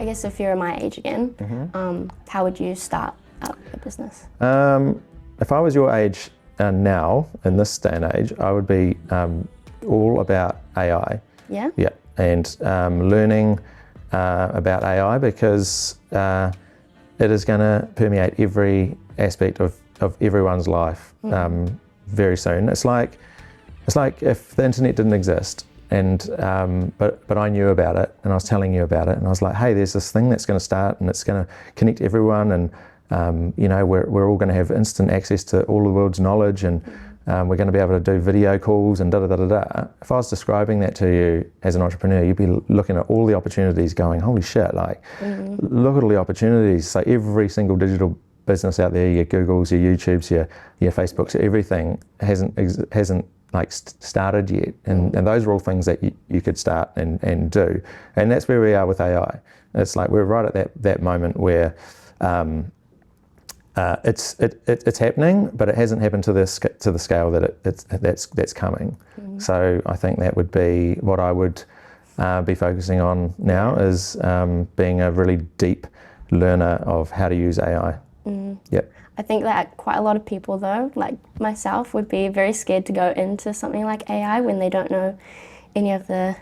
I guess if you're my age again, how would you start up a business? If I was your age now, in this day and age, I would be all about AI. Yeah? Yeah, and learning about AI because it is going to permeate every aspect of everyone's life very soon. It's like if the internet didn't exist, and but I knew about it, and I was telling you about it, and I was like, hey, there's this thing that's going to start, and it's going to connect everyone, and we're all going to have instant access to all the world's knowledge, and we're going to be able to do video calls and da-da-da-da-da. If I was describing that to you as an entrepreneur, you'd be looking at all the opportunities going, holy shit, like, look at all the opportunities. So every single digital business out there, your Googles, your YouTubes, your Facebooks, everything hasn't like started yet. And those are all things that you could start and do. And that's where we are with AI. It's like we're right at that moment where it's happening, but it hasn't happened to the scale that that's coming. So I think that would be what I would be focusing on now, is being a really deep learner of how to use AI. Yep. I think that quite a lot of people, though, like myself, would be very scared to go into something like AI when they don't know any of the,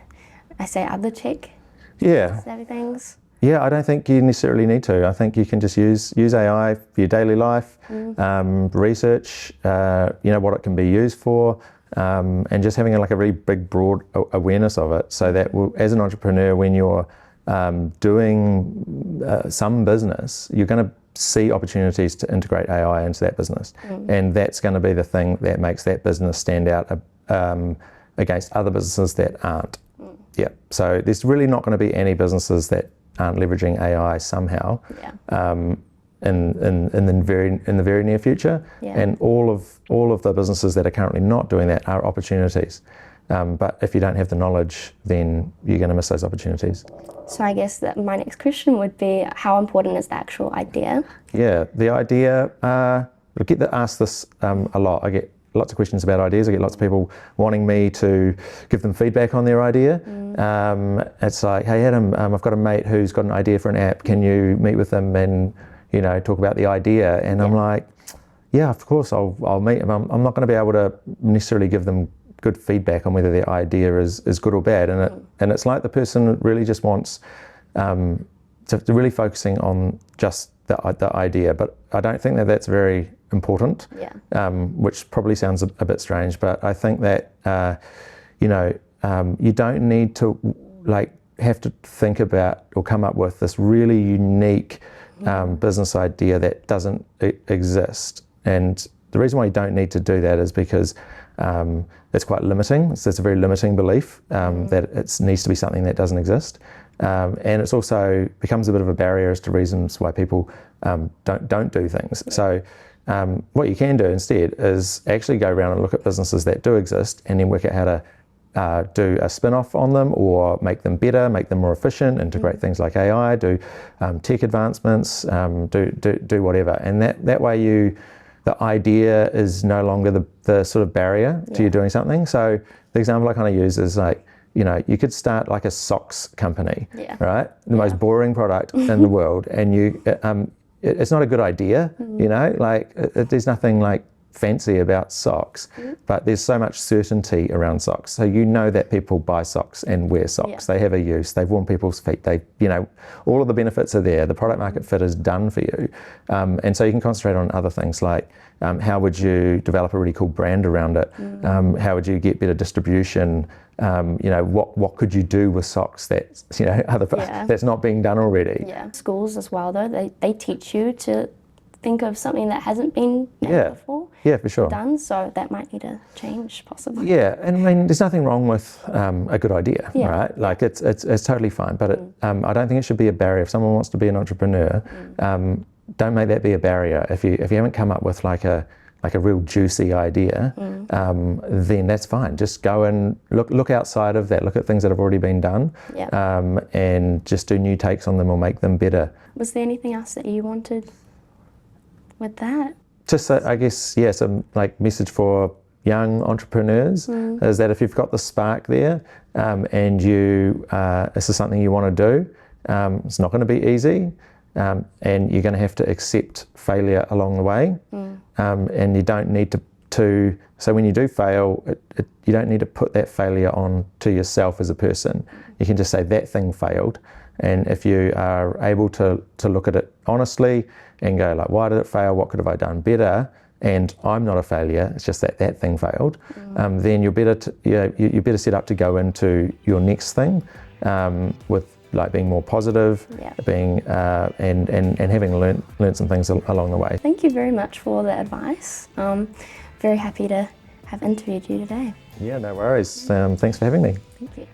other tech savvy things. Yeah, I don't think you necessarily need to. I think you can just use AI for your daily life, research, what it can be used for, and just having like a really big, broad awareness of it, so that as an entrepreneur, when you're doing some business, you're going to see opportunities to integrate AI into that business, and that's going to be the thing that makes that business stand out against other businesses that aren't. Yeah, so there's really not going to be any businesses that aren't leveraging AI somehow in the very near future, and all of the businesses that are currently not doing that are opportunities. But if you don't have the knowledge, then you're going to miss those opportunities. So I guess that my next question would be, how important is the actual idea? Yeah, the idea, I get asked this a lot. I get lots of questions about ideas. I get lots of people wanting me to give them feedback on their idea. It's like, hey Adam, I've got a mate who's got an idea for an app. Can you meet with them and talk about the idea? And I'm like, yeah, of course I'll meet them. I'm not going to be able to necessarily give them good feedback on whether their idea is good or bad, and it's like the person really just wants to really focusing on just the idea, but I don't think that that's very important, which probably sounds a bit strange, but I think that you don't need to have to think about or come up with this really unique business idea that doesn't exist. And the reason why you don't need to do that is because it's quite limiting. It's a very limiting belief that it needs to be something that doesn't exist. And it's also becomes a bit of a barrier as to reasons why people don't do things. So what you can do instead is actually go around and look at businesses that do exist, and then work out how to do a spin-off on them, or make them better, make them more efficient, integrate things like AI, do tech advancements, do whatever. And that way the idea is no longer the sort of barrier to you doing something. So the example I kind of use is like, you could start like a socks company, right? The most boring product in the world, and it's not a good idea, there's nothing like fancy about socks, but there's so much certainty around socks. So that people buy socks and wear socks. They have a use. They've worn people's feet. All of the benefits are there. The product market fit is done for you, and so you can concentrate on other things like how would you develop a really cool brand around it? How would you get better distribution? What could you do with socks that's that's not being done already? Yeah, schools as well though. They teach you to think of something that hasn't been done before. Yeah, for sure. Done, so that might need to change possibly. Yeah, and I mean, there's nothing wrong with a good idea, right? Like it's totally fine, but I don't think it should be a barrier. If someone wants to be an entrepreneur, don't make that be a barrier. If you haven't come up with like a real juicy idea, then that's fine. Just go and look outside of that. Look at things that have already been done, and just do new takes on them or make them better. Was there anything else that you wanted with that? Just, I guess, some like message for young entrepreneurs is that if you've got the spark there, and this is something you want to do, It's not going to be easy, and you're going to have to accept failure along the way. And you don't need to so when you do fail, you don't need to put that failure on to yourself as a person. You can just say that thing failed. And if you are able to look at it honestly and go like, why did it fail? What could have I done better? And I'm not a failure. It's just that thing failed. Then you're better set up to go into your next thing with like being more positive, being and having learned some things along the way. Thank you very much for the advice. Very happy to have interviewed you today. Yeah, no worries. Thanks for having me. Thank you.